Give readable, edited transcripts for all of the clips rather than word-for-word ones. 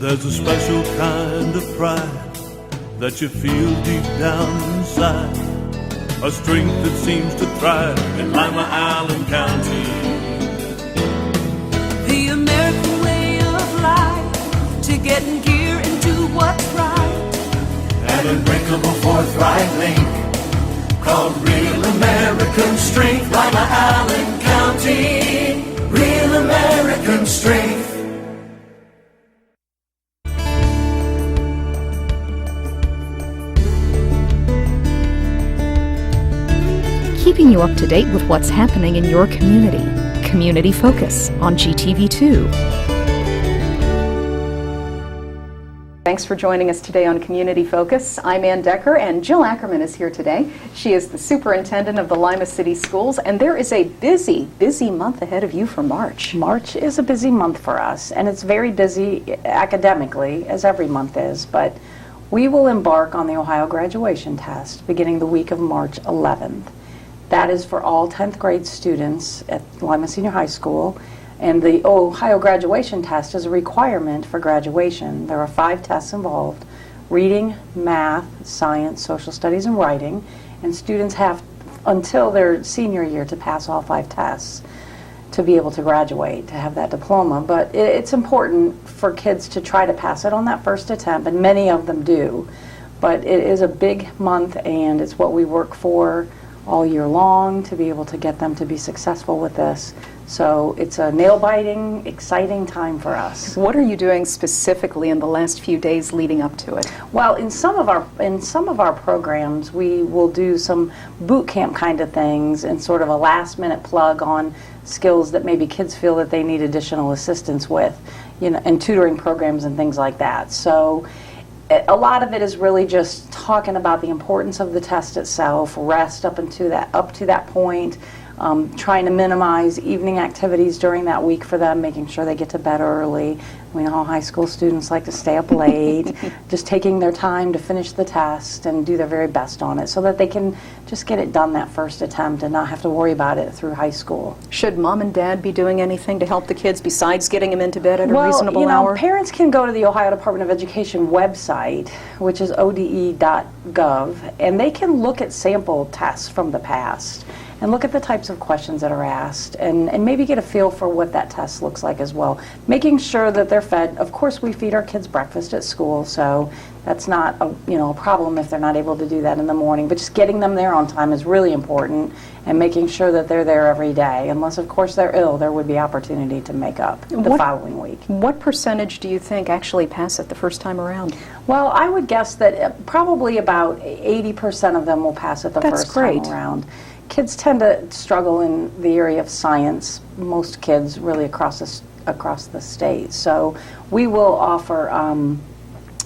There's a special kind of pride that you feel deep down inside, a strength that seems to thrive in Lima, Allen County. The American way of life, to get in gear and do what's right. An unbreakable forthright link called Real American Strength. Lima, Allen County, Real American Strength. Keeping you up to date with what's happening in your community. Community Focus on GTV2. Thanks for joining us today on Community Focus. I'm Anne Decker, and Jill Ackerman is here today. She is the superintendent of the Lima City Schools, and there is a busy month ahead of you for March. March is a busy month for us, and it's very busy academically, as every month is, but we will embark on the Ohio graduation test beginning the week of March 11th. That is for all 10th grade students at Lima Senior High School, and the Ohio graduation test is a requirement for graduation. There are 5 tests involved: reading, math, science, social studies, and writing, and students have until their senior year to pass all 5 tests to be able to graduate, to have that diploma. But it's important for kids to try to pass it on that first attempt, and many of them do. But it is a big month, and it's what we work for all year long to be able to get them to be successful with this. So it's a nail-biting, exciting time for us. What are you doing specifically in the last few days leading up to it? Well, in some of our programs, we will do some boot camp kind of things and sort of a last-minute plug on skills that maybe kids feel that they need additional assistance with, you know, and tutoring programs and things like that. So a lot of it is really just talking about the importance of the test itself, rest up to that point, trying to minimize evening activities during that week for them, making sure they get to bed early. We know high school students like to stay up late, just taking their time to finish the test and do their very best on it so that they can just get it done that first attempt and not have to worry about it through high school. Should mom and dad be doing anything to help the kids besides getting them into bed at a reasonable hour? Parents can go to the Ohio Department of Education website, which is ode.gov, and they can look at sample tests from the past and look at the types of questions that are asked and maybe get a feel for what that test looks like as well. Making sure that they're fed. Of course, we feed our kids breakfast at school, so that's not a problem if they're not able to do that in the morning. But just getting them there on time is really important, and making sure that they're there every day. Unless, of course, they're ill, there would be opportunity to make up the following week. What percentage do you think actually pass it the first time around? Well, I would guess that probably about 80% of them will pass it the first time around. Kids tend to struggle in the area of science, most kids really across the state. So we will offer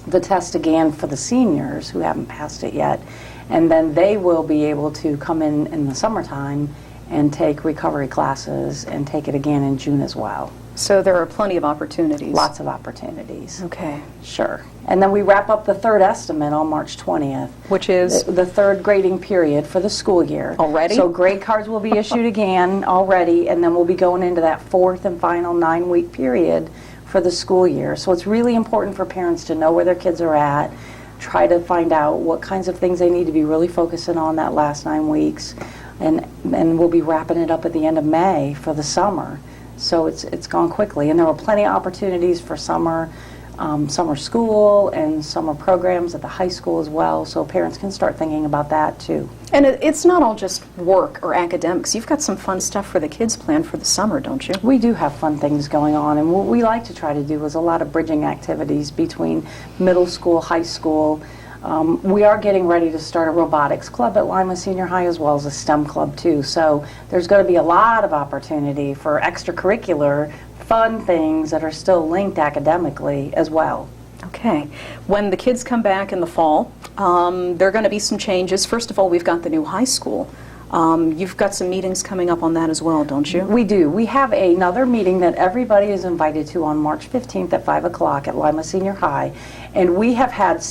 the test again for the seniors who haven't passed it yet, and then they will be able to come in the summertime and take recovery classes and take it again in June as well. So there are plenty of opportunities. Lots of opportunities. Okay. Sure. And then we wrap up the third estimate on March 20th. Which is? The third grading period for the school year. Already? So grade cards will be issued again already, and then we'll be going into that fourth and final 9-week period for the school year. So it's really important for parents to know where their kids are at, try to find out what kinds of things they need to be really focusing on that last 9 weeks, and we'll be wrapping it up at the end of May for the summer. So it's gone quickly, and there were plenty of opportunities for summer school and summer programs at the high school as well, so parents can start thinking about that too. And it's not all just work or academics. You've got some fun stuff for the kids planned for the summer, don't you? We do have fun things going on, and what we like to try to do is a lot of bridging activities between middle school, high school. We are getting ready to start a robotics club at Lima Senior High as well as a STEM club too. So there's going to be a lot of opportunity for extracurricular fun things that are still linked academically as well. Okay. When the kids come back in the fall, there are going to be some changes. First of all, we've got the new high school. You've got some meetings coming up on that as well, don't you? We do. We have another meeting that everybody is invited to on March 15th at 5 o'clock at Lima Senior High. And we have had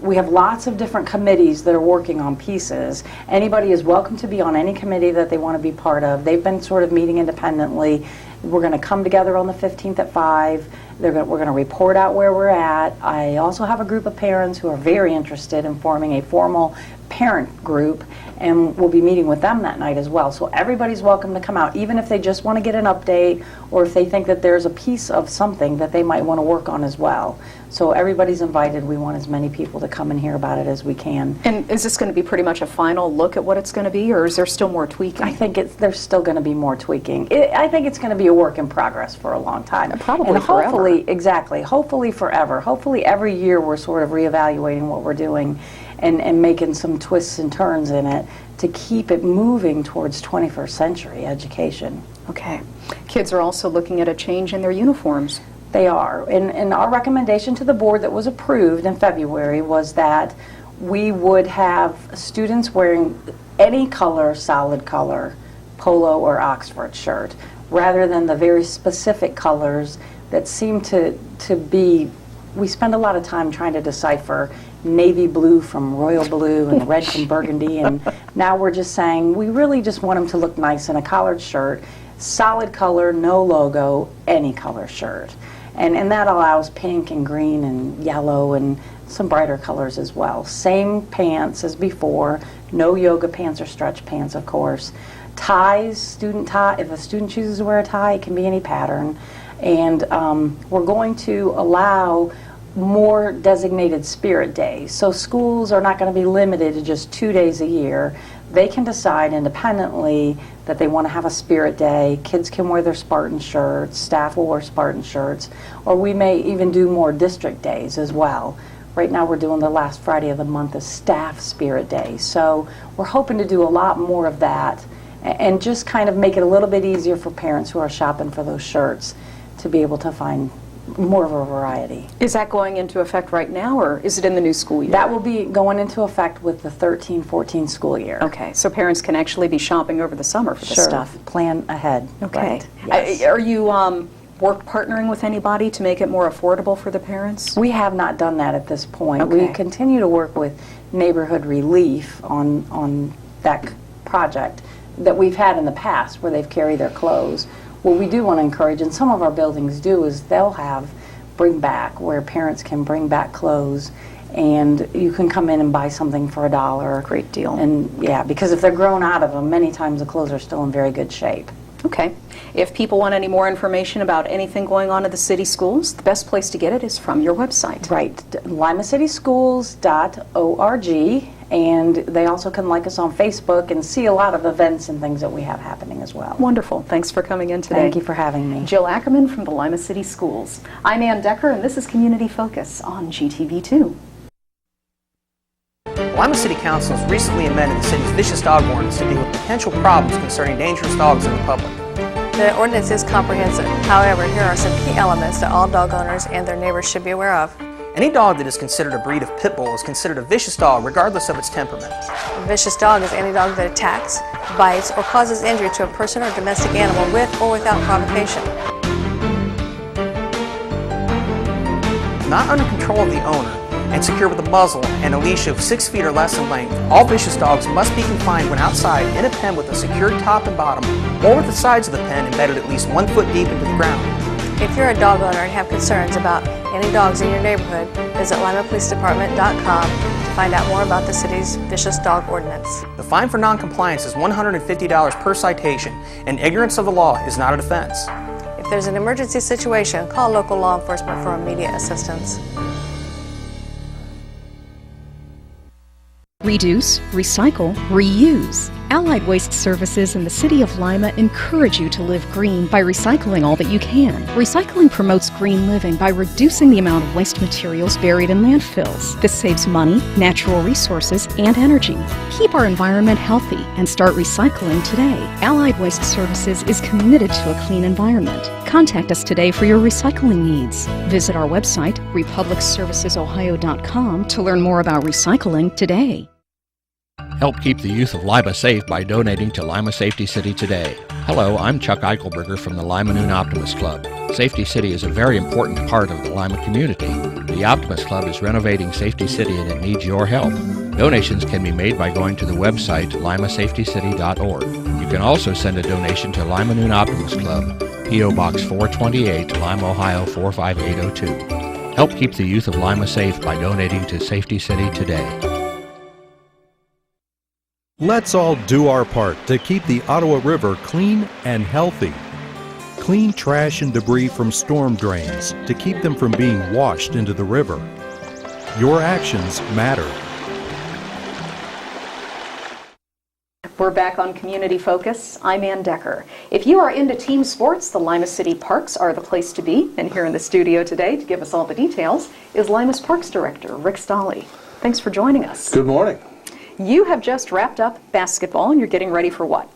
we have lots of different committees that are working on pieces. Anybody is welcome to be on any committee that they want to be part of. They've been sort of meeting independently We're going to come together on the 15th at 5. We're going to report out where we're at. I also have a group of parents who are very interested in forming a formal parent group, and we'll be meeting with them that night as well. So everybody's welcome to come out, even if they just want to get an update or if they think that there's a piece of something that they might want to work on as well. So everybody's invited. We want as many people to come and hear about it as we can. And is this going to be pretty much a final look at what it's going to be, or is there still more tweaking? I think there's still going to be more tweaking. I think it's going to be a work in progress for a long time. Probably and forever. Hopefully, exactly, hopefully forever. Hopefully every year we're sort of reevaluating what we're doing and making some twists and turns in it to keep it moving towards 21st century education. Okay. Kids are also looking at a change in their uniforms. They are. And our recommendation to the board that was approved in February was that we would have students wearing any color, solid color, polo or Oxford shirt, rather than the very specific colors that seem to be, we spend a lot of time trying to decipher navy blue from royal blue and red from burgundy, and now we're just saying we really just want them to look nice in a collared shirt, solid color, no logo, any color shirt. And that allows pink and green and yellow and some brighter colors as well. Same pants as before, no yoga pants or stretch pants, of course. Ties, student tie, if a student chooses to wear a tie, it can be any pattern. And we're going to allow more designated spirit days. So schools are not going to be limited to just 2 days a year. They can decide independently that they want to have a spirit day. Kids can wear their Spartan shirts, staff will wear Spartan shirts, or we may even do more district days as well. Right now we're doing the last Friday of the month as staff spirit day. So we're hoping to do a lot more of that and just kind of make it a little bit easier for parents who are shopping for those shirts to be able to find more of a variety. Is that going into effect right now, or is it in the new school year? That will be going into effect with the 13-14 school year. Okay, so parents can actually be shopping over the summer for this stuff. Plan ahead. Okay. Right. Yes. Are you work partnering with anybody to make it more affordable for the parents? We have not done that at this point. Okay. We continue to work with Neighborhood Relief on that project that we've had in the past where they've carried their clothes. What we do want to encourage, and some of our buildings do, is they'll have bring back, where parents can bring back clothes and you can come in and buy something for $1. Great deal. And yeah, because if they're grown out of them, many times the clothes are still in very good shape. Okay. If people want any more information about anything going on at the city schools, the best place to get it is from your website. Right, limacitysschools.org, and they also can like us on Facebook and see a lot of events and things that we have happening as well. Wonderful. Thanks for coming in today. Thank you for having me. Jill Ackerman from the Lima City Schools. I'm Anne Decker, and this is Community Focus on GTV2. Lima City Council has recently amended the city's vicious dog ordinance to deal with potential problems concerning dangerous dogs in the public. The ordinance is comprehensive. However, here are some key elements that all dog owners and their neighbors should be aware of. Any dog that is considered a breed of pit bull is considered a vicious dog regardless of its temperament. A vicious dog is any dog that attacks, bites, or causes injury to a person or domestic animal with or without provocation. Not under control of the owner and secure with a muzzle and a leash of 6 feet or less in length, all vicious dogs must be confined when outside in a pen with a secured top and bottom, or with the sides of the pen embedded at least 1 foot deep into the ground. If you're a dog owner and have concerns about any dogs in your neighborhood, visit limapolicedepartment.com to find out more about the city's vicious dog ordinance. The fine for non-compliance is $150 per citation, and ignorance of the law is not a defense. If there's an emergency situation, call local law enforcement for immediate assistance. Reduce, recycle, reuse. Allied Waste Services in the City of Lima encourage you to live green by recycling all that you can. Recycling promotes green living by reducing the amount of waste materials buried in landfills. This saves money, natural resources, and energy. Keep our environment healthy and start recycling today. Allied Waste Services is committed to a clean environment. Contact us today for your recycling needs. Visit our website, republicservicesohio.com, to learn more about recycling today. Help keep the youth of Lima safe by donating to Lima Safety City today. Hello, I'm Chuck Eichelberger from the Lima Noon Optimist Club. Safety City is a very important part of the Lima community. The Optimist Club is renovating Safety City and it needs your help. Donations can be made by going to the website limasafetycity.org. You can also send a donation to Lima Noon Optimist Club, P.O. Box 428, Lima, Ohio 45802. Help keep the youth of Lima safe by donating to Safety City today. Let's all do our part to keep the Ottawa River clean and healthy. Clean trash and debris from storm drains to keep them from being washed into the river. Your actions matter. We're back on Community Focus. I'm Anne Decker. If you are into team sports, the Lima City Parks are the place to be. And here in the studio today to give us all the details is Lima's Parks Director, Ric Stolly. Thanks for joining us. Good morning. You have just wrapped up basketball and you're getting ready for what?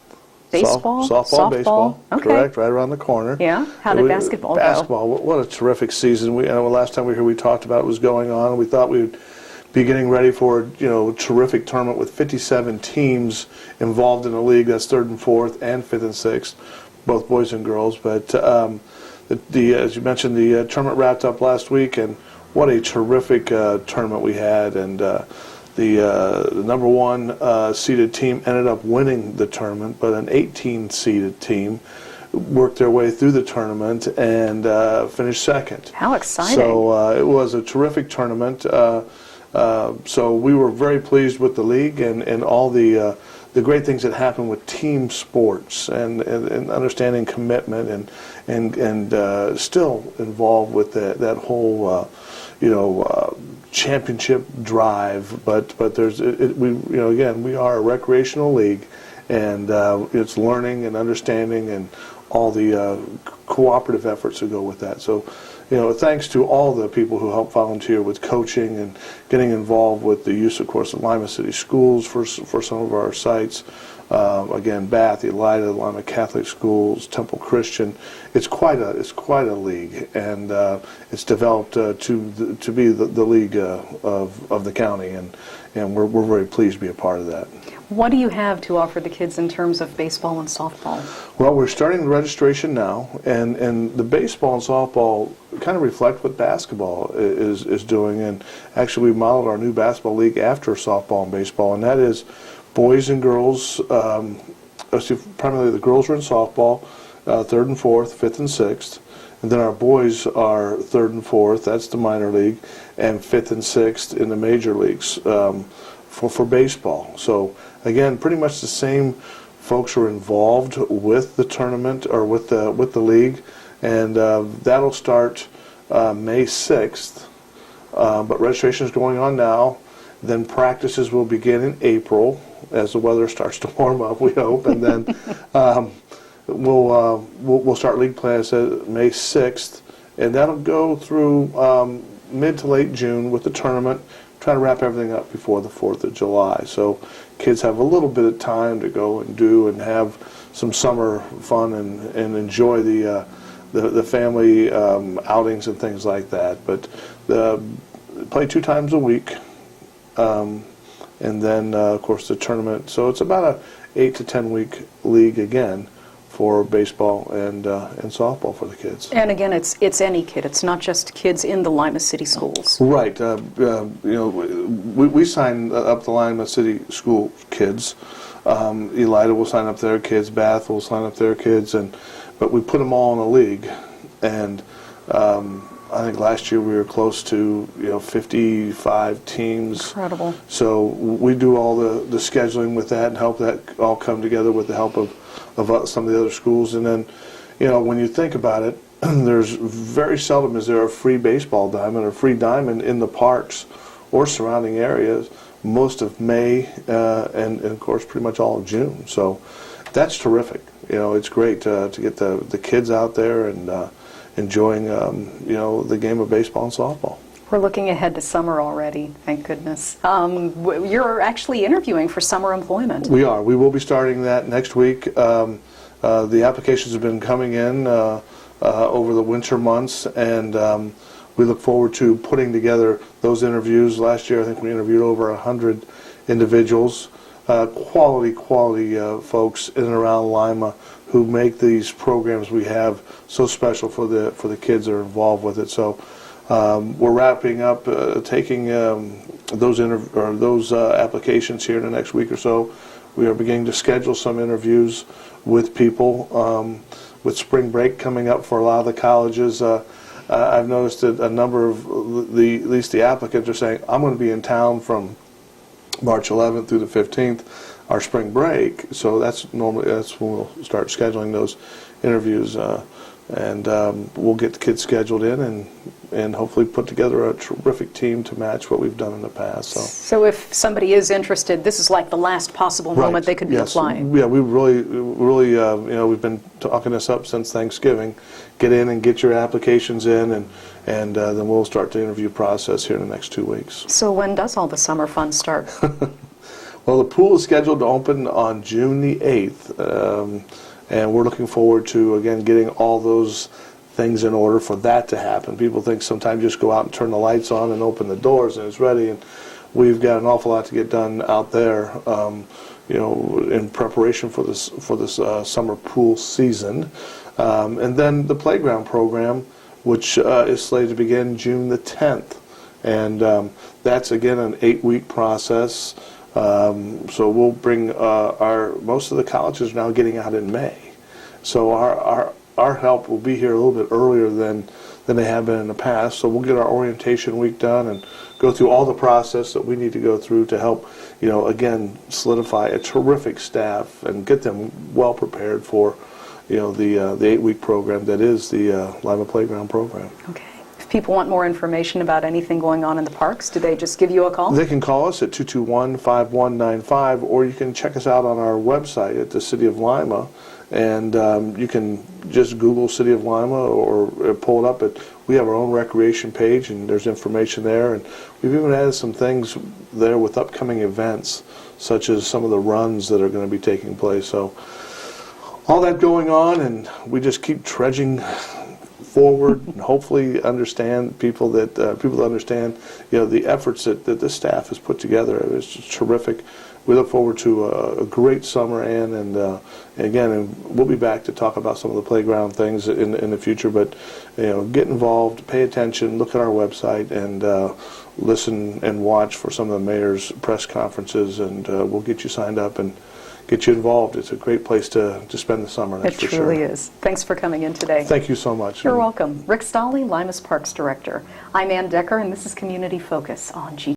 Baseball? Softball, baseball. Okay. Correct, right around the corner. Yeah? How did basketball go? Basketball, what a terrific season. Last time we were here, we talked about what was going on, and we thought we would be getting ready for a terrific tournament with 57 teams involved in the league. That's 3rd and 4th and 5th and 6th, both boys and girls. But as you mentioned, the tournament wrapped up last week, and what a terrific tournament we had. And the number 1 seeded team ended up winning the tournament, but an 18 seeded team worked their way through the tournament and finished 2nd. How exciting. So it was a terrific tournament. So we were very pleased with the league and all the great things that happen with team sports and understanding commitment and still involved with that whole championship drive. But there's again, we are a recreational league, and it's learning and understanding and all the cooperative efforts that go with that. So thanks to all the people who help volunteer with coaching and getting involved with the use, of course, of Lima City Schools for some of our sites. Again, Bath, Elida, Lima Catholic Schools, Temple Christian. It's quite a league, and it's developed to be the league of the county, and we're very pleased to be a part of that. What do you have to offer the kids in terms of baseball and softball? Well, we're starting the registration now, and the baseball and softball kind of reflect what basketball is doing. And actually, we modeled our new basketball league after softball and baseball, and that is boys and girls. Primarily, the girls are in softball, 3rd and 4th, 5th and 6th, and then our boys are 3rd and 4th. That's the minor league, and 5th and 6th in the major leagues for baseball. So again, pretty much the same folks are involved with the tournament or with the league, and that'll start May 6th. But registration is going on now. Then practices will begin in April as the weather starts to warm up, we hope, and then we'll start league play May 6th, and that'll go through mid to late June with the tournament. Trying to wrap everything up before the 4th of July. So kids have a little bit of time to go and do and have some summer fun and enjoy the family outings and things like that. But play 2 times a week, and then of course the tournament. So it's about a 8 to 10 week league again for baseball and softball for the kids. And again, it's any kid. It's not just kids in the Lima City schools. Right. We sign up the Lima City school kids. Elida will sign up their kids. Bath will sign up their kids, but we put them all in a league. And I think last year we were close to 55 teams. Incredible. So we do all the scheduling with that and help that all come together with the help of some of the other schools. And then, when you think about it, there's very seldom is there a free baseball diamond or free diamond in the parks or surrounding areas most of May and of course pretty much all of June. So that's terrific. It's great to get the kids out there and enjoying the game of baseball and softball. We're looking ahead to summer already, thank goodness. You're actually interviewing for summer employment. We are. We will be starting that next week. The applications have been coming in over the winter months, and we look forward to putting together those interviews. Last year, I think we interviewed over 100 individuals, quality folks in and around Lima who make these programs we have so special for the kids that are involved with it. So we're wrapping up taking those applications here in the next week or so. We are beginning to schedule some interviews with people. With spring break coming up for a lot of the colleges, I've noticed that a number of at least the applicants are saying, I'm going to be in town from March 11th through the 15th, our spring break. So that's when we'll start scheduling those interviews, and we'll get the kids scheduled in and hopefully put together a terrific team to match what we've done in the past. So if somebody is interested, this is like the last possible moment they could be applying. Yeah, we really, we've been talking this up since Thanksgiving. Get in and get your applications in, and then we'll start the interview process here in the next 2 weeks. So when does all the summer fun start? Well, the pool is scheduled to open on June the 8th, and we're looking forward to, again, getting all those things in order for that to happen. People think sometimes just go out and turn the lights on and open the doors and it's ready, and we've got an awful lot to get done out there, in preparation for this summer pool season. And then the playground program, which is slated to begin June the 10th, and that's again an 8-week process. So we'll bring most of the colleges are now getting out in May, so our help will be here a little bit earlier than they have been in the past. So we'll get our orientation week done and go through all the process that we need to go through to help, again, solidify a terrific staff and get them well prepared for, the 8-week program that is the Lima Playground program. Okay. If people want more information about anything going on in the parks, do they just give you a call? They can call us at 221-5195, or you can check us out on our website at the City of Lima. And you can just Google City of Lima or pull it up. We have our own recreation page, and there's information there. And we've even added some things there with upcoming events, such as some of the runs that are going to be taking place. So all that going on, and we just keep trudging forward and hopefully understand people that understand the efforts that the staff has put together. It's just terrific. We look forward to a great summer, Ann, and again, we'll be back to talk about some of the playground things in the future. But get involved, pay attention, look at our website, and listen and watch for some of the mayor's press conferences, and we'll get you signed up and get you involved. It's a great place to spend the summer, that's for sure. It truly is. Thanks for coming in today. Thank you so much. You're welcome. Ric Stolly, Lima's Parks Director. I'm Anne Decker, and this is Community Focus on GTV2.